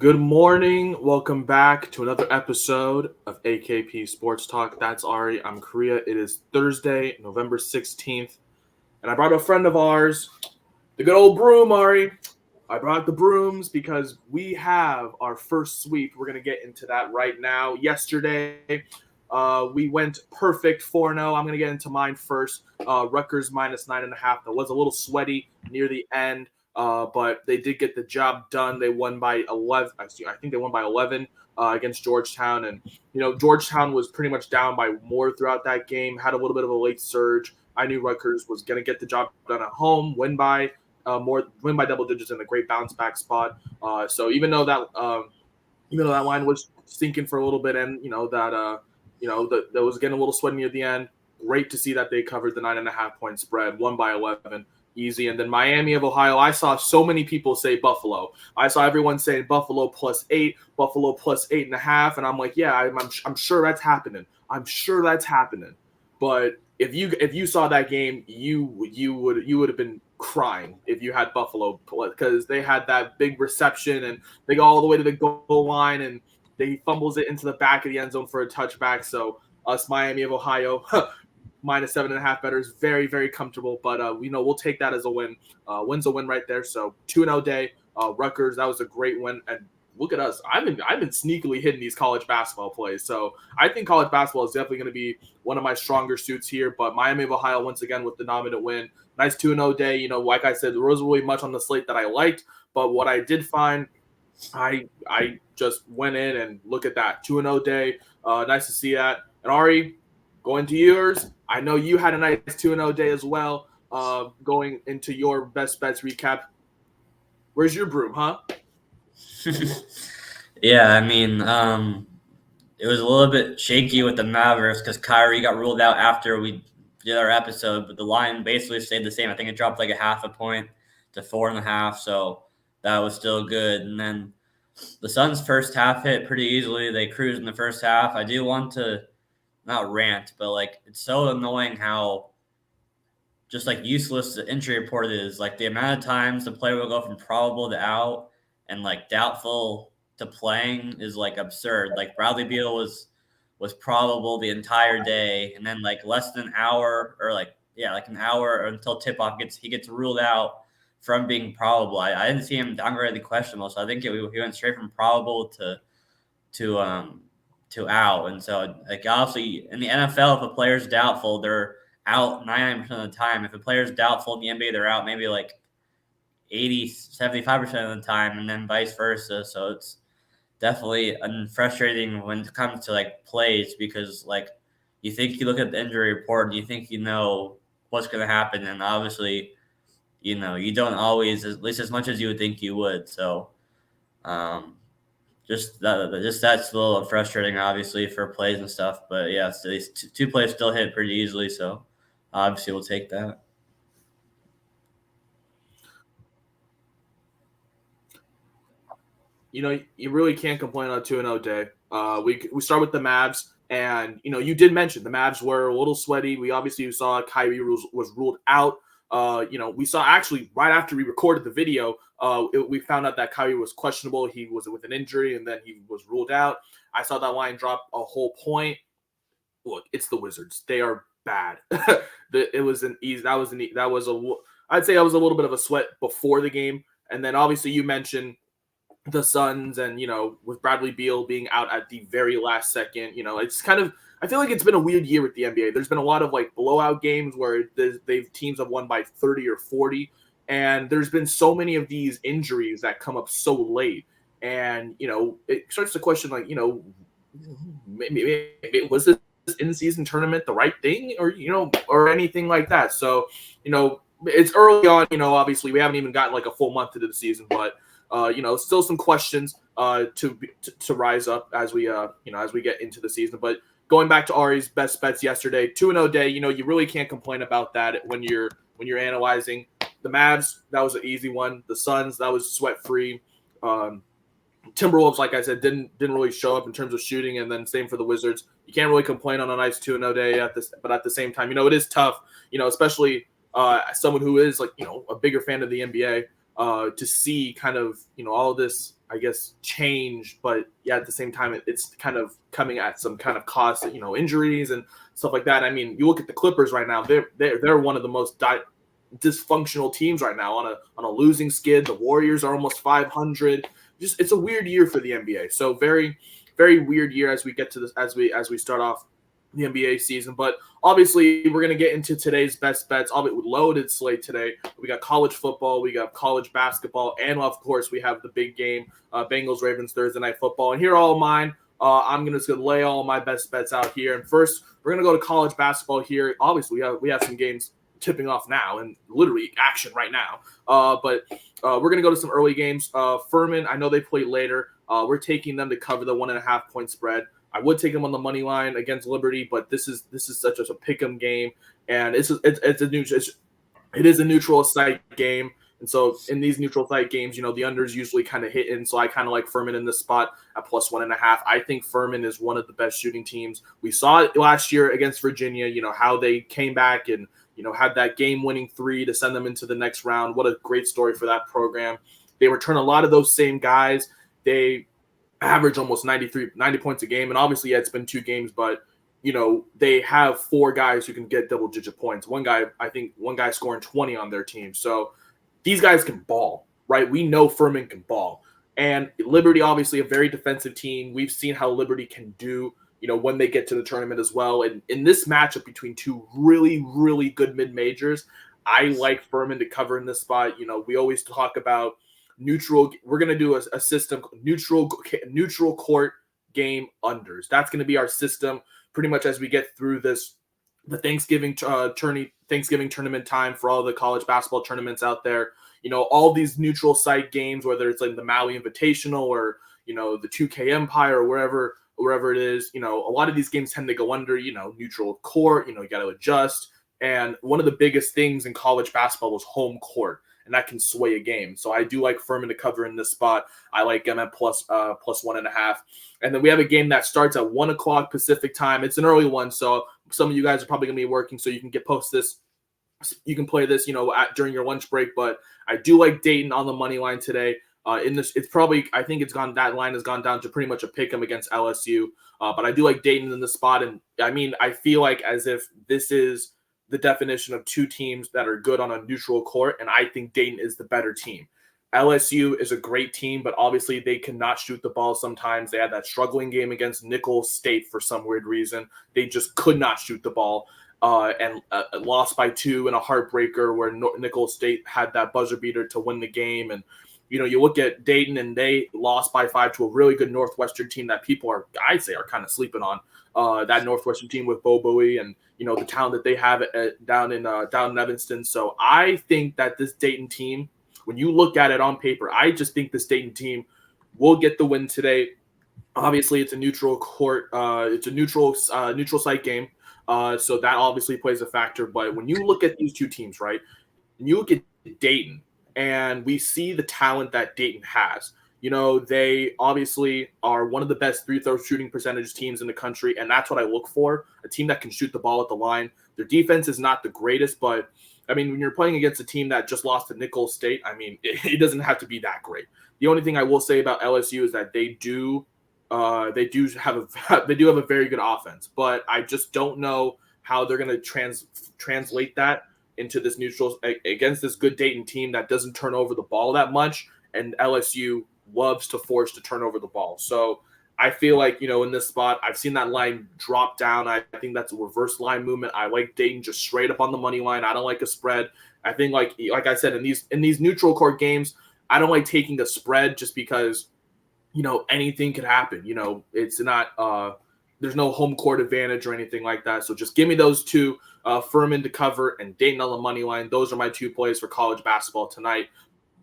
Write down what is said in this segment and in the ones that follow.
Good morning. Welcome back to another episode of AKP Sports Talk. That's Ari. I'm Korea. It is Thursday, November 16th. And I brought a friend of ours, the good old broom, Ari. I brought the brooms because we have our first sweep. We're going to get into that right now. Yesterday, we went perfect 4-0. I'm going to get into mine first. Rutgers minus 9.5. That was a little sweaty near the end. But they did get the job done. They won by 11. I think they won by 11 against Georgetown. And, Georgetown was pretty much down by more throughout that game, had a little bit of a late surge. I knew Rutgers was going to get the job done at home, win by double digits in a great bounce back spot. So even though that line was sinking for a little bit and, that was getting a little sweaty near the end, great to see that they covered the 9.5-point spread, won by 11. Easy. And then Miami of Ohio, I saw so many people say Buffalo. I saw everyone saying Buffalo +8, Buffalo +8.5, and I'm like, yeah, I'm sure that's happening. I'm sure that's happening. But if you saw that game, you would have been crying if you had Buffalo, because they had that big reception and they go all the way to the goal line and they fumbles it into the back of the end zone for a touchback. So us Miami of Ohio. Minus 7.5 bettors, very, very comfortable. But we'll take that as a win. Win's a win right there. So 2-0 day. Rutgers, that was a great win. And look at us. I've been sneakily hitting these college basketball plays. So I think college basketball is definitely going to be one of my stronger suits here. But Miami of Ohio once again with the dominant win. Nice 2-0 day. Like I said, there wasn't really much on the slate that I liked. But what I did find, I just went in and look at that 2-0 day. Nice to see that. And Ari, going to yours. I know you had a nice 2-0 day as well. Going into your best bets recap. Where's your broom, huh? Yeah, I mean, it was a little bit shaky with the Mavericks because Kyrie got ruled out after we did our episode, but the line basically stayed the same. I think it dropped like a half a point to 4.5, so that was still good. And then the Suns' first half hit pretty easily. They cruised in the first half. I do want to not rant, but like it's so annoying how just like useless the injury report is. Like the amount of times the player will go from probable to out and like doubtful to playing is like absurd. Like Bradley Beal was probable the entire day, and then like less than an hour or like an hour until tip off he gets ruled out from being probable. I didn't see him downgraded the questionable, so I think he went straight from probable to out. And so like obviously in the NFL, if a player's doubtful, they're out 99% of the time. If a player's doubtful in the NBA, they're out maybe like 75% of the time, and then vice versa. So it's definitely frustrating when it comes to like plays, because like you think you look at the injury report and you think you know what's going to happen, and obviously you don't always, at least as much as you would think you would. So that's a little frustrating, obviously, for plays and stuff. But yeah, so these two plays still hit pretty easily, so obviously we'll take that. You really can't complain on a 2-0 day. We start with the Mavs, and you did mention the Mavs were a little sweaty. We obviously saw Kyrie was ruled out. We saw actually right after we recorded the video, we found out that Kyrie was questionable. He was with an injury, and then he was ruled out. I saw that line drop a whole point. Look, it's the Wizards. They are bad. It was an easy. I'd say I was a little bit of a sweat before the game, and then obviously you mentioned the Suns, and with Bradley Beal being out at the very last second, it's kind of, I feel like it's been a weird year with the NBA. There's been a lot of like blowout games where teams have won by 30 or 40, and there's been so many of these injuries that come up so late, and it starts to question, like, maybe was this in-season tournament the right thing, or anything like that. So it's early on. Obviously we haven't even gotten like a full month into the season, but still some questions to rise up as we get into the season. But going back to Ari's best bets yesterday, 2-0 day, you really can't complain about that when you're analyzing. The Mavs, that was an easy one. The Suns, that was sweat free. Timberwolves, like I said, didn't really show up in terms of shooting, and then same for the Wizards. You can't really complain on a nice 2-0 day but at the same time, it is tough, especially someone who is like, a bigger fan of the NBA, to see kind of, all of this. I guess, change, but yeah, at the same time, it's kind of coming at some kind of cost, injuries and stuff like that. I mean, you look at the Clippers right now; they're one of the most dysfunctional teams right now on a losing skid. The Warriors are almost 500. Just it's a weird year for the NBA. So very, very weird year as we get to this as we start off the NBA season. But obviously, we're gonna get into today's best bets. With loaded slate today. We got college football, we got college basketball, and of course, we have the big game, Bengals Ravens Thursday night football. And here are all mine. I'm gonna lay all my best bets out here. And first, we're gonna go to college basketball here. Obviously, we have some games tipping off now and literally action right now. But we're going to go to some early games. Furman, I know they play later. We're taking them to cover the 1.5 point spread. I would take them on the money line against Liberty, but this is such a pick 'em game, and it is a neutral site game. And so in these neutral site games, the unders usually kind of hit in. So I kind of like Furman in this spot at plus 1.5. I think Furman is one of the best shooting teams. We saw it last year against Virginia, how they came back and, had that game-winning 3 to send them into the next round. What a great story for that program. They return a lot of those same guys. They average almost 90 points a game. And obviously, yeah, it's been 2 games, but, they have 4 guys who can get double-digit points. One guy scoring 20 on their team. So these guys can ball, right? We know Furman can ball. And Liberty, obviously, a very defensive team. We've seen how Liberty can do when they get to the tournament as well. And in this matchup between 2 really, really good mid-majors, I like Furman to cover in this spot. We always talk about neutral. We're going to do a system, neutral court game unders. That's going to be our system pretty much as we get through the Thanksgiving tournament time for all the college basketball tournaments out there. All these neutral site games, whether it's like the Maui Invitational or, the 2K Empire or wherever it is, a lot of these games tend to go under, neutral court, you got to adjust. And one of the biggest things in college basketball was home court, and that can sway a game. So I do like Furman to cover in this spot. I like them at plus 1.5. And then we have a game that starts at 1 o'clock Pacific time. It's an early one, so some of you guys are probably going to be working, so you can you can play this, during your lunch break. But I do like Dayton on the money line today. It's probably, I think that line has gone down to pretty much a pick 'em against LSU. But I do like Dayton in the spot. And I mean, I feel like as if this is the definition of 2 teams that are good on a neutral court. And I think Dayton is the better team. LSU is a great team, but obviously they cannot shoot the ball sometimes. They had that struggling game against Nicholls State for some weird reason. They just could not shoot the ball. And lost by 2 in a heartbreaker where Nicholls State had that buzzer beater to win the game. And, you look at Dayton and they lost by 5 to a really good Northwestern team that I'd say are kind of sleeping on. That Northwestern team with Bo Bowie and, the talent that they have down in Evanston. So I think that this Dayton team, when you look at it on paper, I just think this Dayton team will get the win today. Obviously, it's a neutral court. It's a neutral site game. So that obviously plays a factor. But when you look at these 2 teams, right, and you look at Dayton, and we see the talent that Dayton has. They obviously are one of the best free throw shooting percentage teams in the country, and that's what I look for, a team that can shoot the ball at the line. Their defense is not the greatest, but, I mean, when you're playing against a team that just lost to Nicholls State, I mean, it doesn't have to be that great. The only thing I will say about LSU is that they do have a very good offense, but I just don't know how they're going to translate that into this neutral against this good Dayton team that doesn't turn over the ball that much, and LSU loves to force to turn over the ball. So I feel like, in this spot, I've seen that line drop down. I think that's a reverse line movement. I like Dayton just straight up on the money line. I don't like a spread. I think like I said, in these neutral court games, I don't like taking a spread just because, anything could happen. It's not there's no home court advantage or anything like that. So just give me those 2, Furman to cover and Dayton on the money line. Those are my 2 plays for college basketball tonight.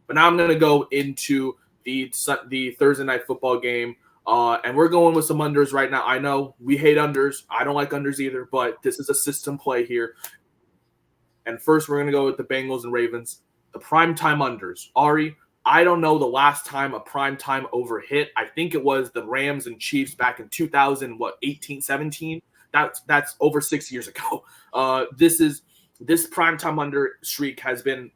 But now I'm going to go into the Thursday night football game, and we're going with some unders right now. I know we hate unders. I don't like unders either, but this is a system play here. And first, we're going to go with the Bengals and Ravens, the primetime unders. Ari, I don't know the last time a primetime over hit. I think it was the Rams and Chiefs back in 2018, 17. That's over 6 years ago. This primetime under streak has been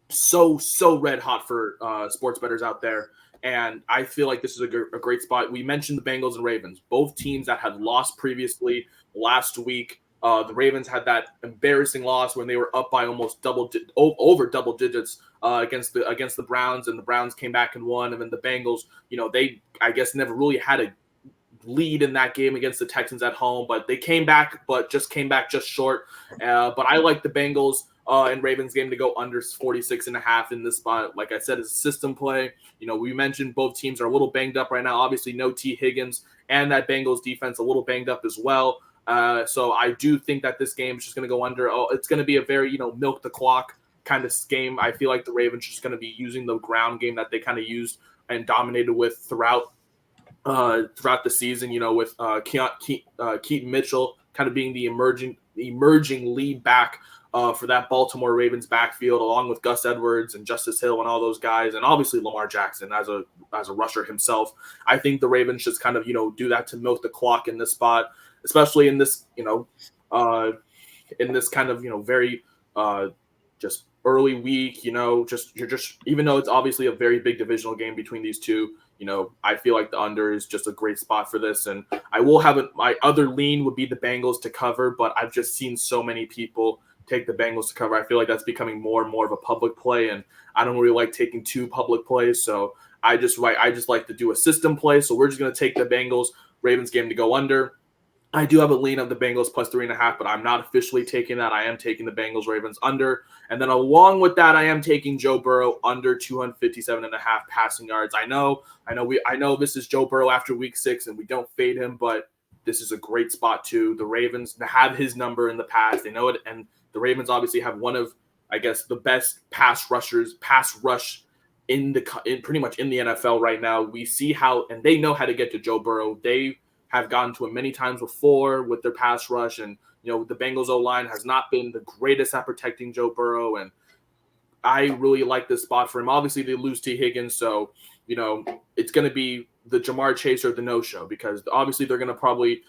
so red hot for sports bettors out there. And I feel like this is a great spot. We mentioned the Bengals and Ravens, both teams that had lost previously last week. The Ravens had that embarrassing loss when they were up by almost over double digits against the Browns, and the Browns came back and won. And then the Bengals, they I guess never really had a lead in that game against the Texans at home, but they came back, came back just short. But I like the Bengals and Ravens game to go under 46.5 in this spot. Like I said, it's a system play. We mentioned both teams are a little banged up right now. Obviously, no T. Higgins, and that Bengals defense a little banged up as well. So I do think that this game is just going to go under. It's going to be a very, milk the clock kind of game. I feel like the Ravens are just going to be using the ground game that they kind of used and dominated with throughout the season, with Keaton Mitchell kind of being the emerging lead back for that Baltimore Ravens backfield, along with Gus Edwards and Justice Hill and all those guys, and obviously Lamar Jackson as a rusher himself. I think the Ravens just kind of do that to milk the clock in this spot, especially in this in this kind of very just early week. You're just even though it's obviously a very big divisional game between these two. I feel like the under is just a great spot for this. And I will have my other lean would be the Bengals to cover, but I've just seen so many people take the Bengals to cover. I feel like that's becoming more and more of a public play, and I don't really like taking two public plays. So I just like to do a system play. So we're just going to take the Bengals Ravens game to go under. I do have a lean of the Bengals plus 3.5, but I'm not officially taking that. I am taking the Bengals Ravens under. And then along with that, I am taking Joe Burrow under 257.5 passing yards. I know this is Joe Burrow after week 6 and we don't fade him, but this is a great spot too. The Ravens have his number in the past. They know it. And the Ravens obviously have one of, I guess, the best pass rush in pretty much in the NFL right now. We see how, and they know how to get to Joe Burrow. They have gotten to him many times before with their pass rush. And, the Bengals O-line has not been the greatest at protecting Joe Burrow. And I really like this spot for him. Obviously, they lose T. Higgins. So, it's going to be the Jamar Chase or the no-show because obviously they're going to probably,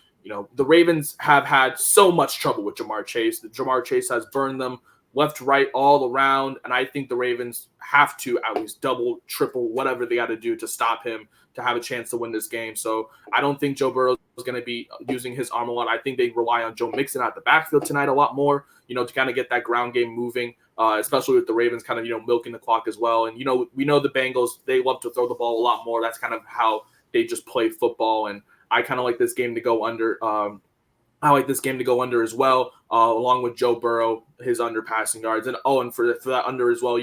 the Ravens have had so much trouble with Jamar Chase. Jamar Chase has burned them left, right, all around. And I think the Ravens have to at least double, triple, whatever they got to do to stop him to have a chance to win this game. So I don't think Joe Burrow is going to be using his arm a lot. I think they rely on Joe Mixon at the backfield tonight a lot more, to kind of get that ground game moving, especially with the Ravens kind of, milking the clock as well. And, we know the Bengals, they love to throw the ball a lot more. That's kind of how they just play football. And I kind of like this game to go under. I like this game to go under as well, along with Joe Burrow, his under passing yards. And for that under as well,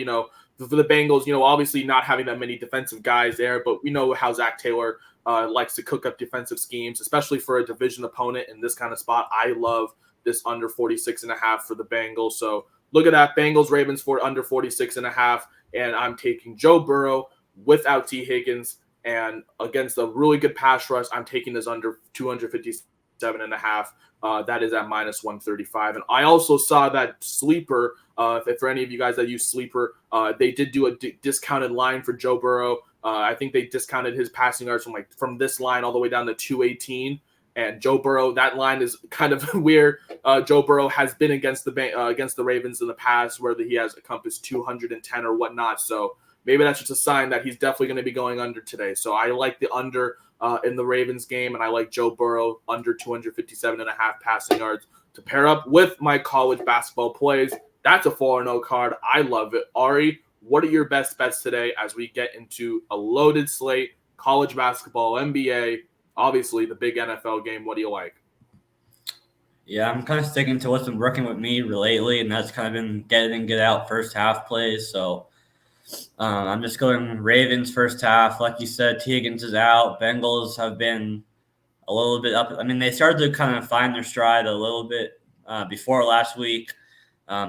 for the Bengals, obviously not having that many defensive guys there, but we know how Zach Taylor likes to cook up defensive schemes, especially for a division opponent in this kind of spot. I love this under 46.5 for the Bengals. So look at that, Bengals Ravens for under 46.5, and I'm taking Joe Burrow without T. Higgins and against a really good pass rush. I'm taking this under 257.5. That is at minus 135. And I also saw that Sleeper, if for any of you guys that use Sleeper, they did do a discounted line for Joe Burrow. I think they discounted his passing yards from this line all the way down to 218. And Joe Burrow, that line is kind of where Joe Burrow has been against the Ravens in the past, where he has encompassed 210 or whatnot. So maybe that's just a sign that he's definitely going to be going under today. So I like the under in the Ravens game, and I like Joe Burrow under 257.5 passing yards to pair up with my college basketball plays. That's a 4-0 card. I love it. Ari, what are your best bets today as we get into a loaded slate, college basketball, NBA, obviously the big NFL game? What do you like? Yeah, I'm kind of sticking to what's been working with me lately, and that's kind of been get in, get out first half plays. So I'm just going Ravens first half. Like you said, T. Higgins is out. Bengals have been a little bit up. I mean, they started to kind of find their stride a little bit before last week,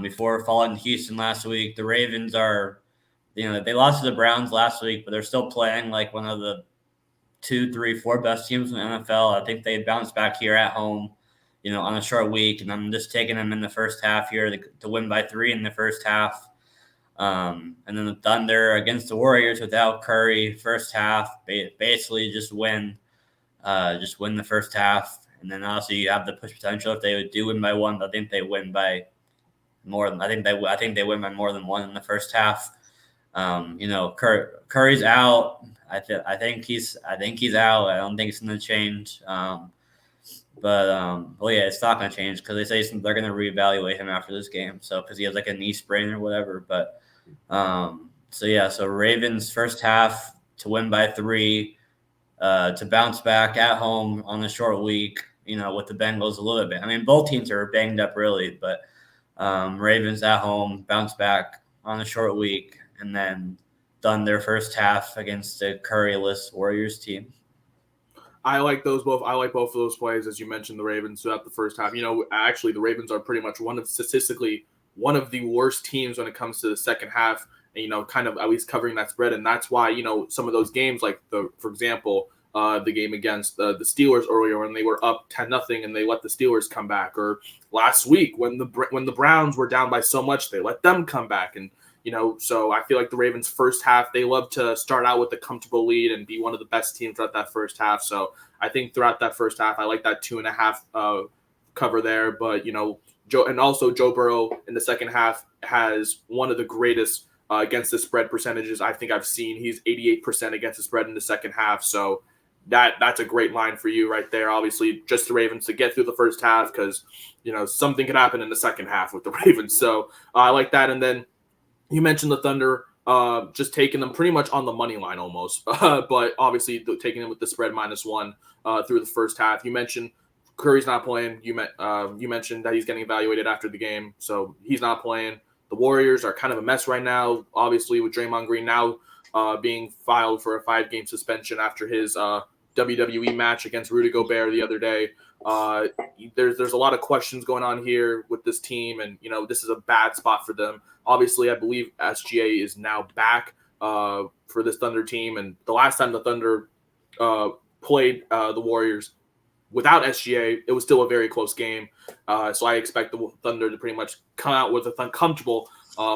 before falling to Houston last week. The Ravens are, they lost to the Browns last week, but they're still playing like one of the 2, 3, 4 best teams in the NFL. I think they bounced back here at home, on a short week, and I'm just taking them in the first half here to win by 3 in the first half. And then the Thunder against the Warriors without Curry, first half, basically just win the first half. And then also you have the push potential if they do win by 1. I think they win by more than I think they win by more than one in the first half. Curry's out. I think he's out. I don't think it's going to change. It's not going to change because they say they're going to reevaluate him after this game. So because he has like a knee sprain or whatever. But so Ravens first half to win by 3, to bounce back at home on the short week. With the Bengals a little bit. I mean, both teams are banged up really, but Ravens at home bounce back on a short week and then done their first half against the Curryless Warriors team. I like those both. I like both of those plays, as you mentioned, the Ravens throughout the first half. Actually, the Ravens are pretty much statistically one of the worst teams when it comes to the second half, and, kind of at least covering that spread. And that's why, some of those games, like for example, the game against the Steelers earlier when they were up 10-0 and they let the Steelers come back, or last week when the Browns were down by so much, they let them come back. And, so I feel like the Ravens first half, they love to start out with a comfortable lead and be one of the best teams throughout that first half. So I think throughout that first half, I like that 2.5 cover there. But, Joe Burrow in the second half has one of the greatest against the spread percentages I think I've seen. He's 88% against the spread in the second half. So that's a great line for you right there. Obviously, just the Ravens to get through the first half because, something could happen in the second half with the Ravens. So I like that. And then you mentioned the Thunder just taking them pretty much on the money line almost, but obviously taking them with the spread -1 through the first half. You mentioned Curry's not playing. You mentioned that he's getting evaluated after the game, so he's not playing. The Warriors are kind of a mess right now, obviously, with Draymond Green now being filed for a 5-game suspension after his WWE match against Rudy Gobert the other day. There's a lot of questions going on here with this team, and this is a bad spot for them. Obviously, I believe SGA is now back for this Thunder team, and the last time the Thunder played the Warriors without SGA, it was still a very close game. So I expect the Thunder to pretty much come out with a comfortable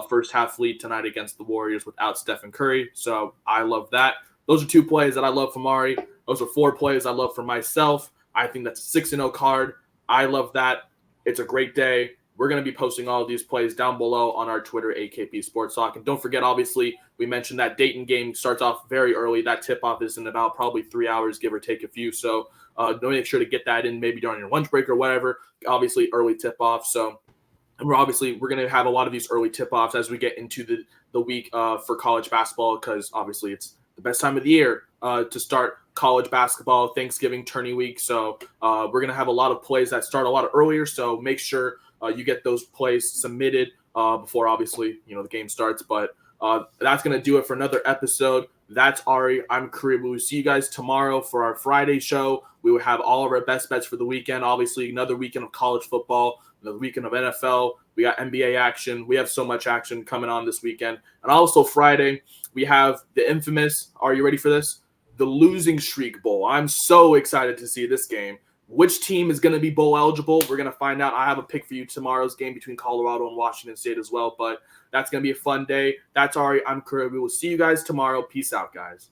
first half lead tonight against the Warriors without Stephen Curry. So I love that. Those are 2 plays that I love from Ari. Those are 4 plays I love for myself. I think that's a 6-0 card. I love that. It's a great day. We're going to be posting all of these plays down below on our Twitter, AKP Sports Talk. And don't forget, obviously, we mentioned that Dayton game starts off very early. That tip-off is in about probably 3 hours, give or take a few. So make sure to get that in maybe during your lunch break or whatever. Obviously, early tip-off. So we're going to have a lot of these early tip-offs as we get into the week for college basketball because, obviously, it's the best time of the year to start college basketball, Thanksgiving tourney week. So we're going to have a lot of plays that start a lot earlier. So make sure you get those plays submitted before, obviously, the game starts. But that's going to do it for another episode. That's Ari. I'm Korea. We will see you guys tomorrow for our Friday show. We will have all of our best bets for the weekend. Obviously, another weekend of college football, another weekend of NFL. We got NBA action. We have so much action coming on this weekend. And also Friday, we have the infamous, are you ready for this? The Losing Streak Bowl. I'm so excited to see this game. Which team is going to be bowl eligible? We're going to find out. I have a pick for you tomorrow's game between Colorado and Washington State as well, but that's going to be a fun day. That's Ari. I'm Korea. We will see you guys tomorrow. Peace out, guys.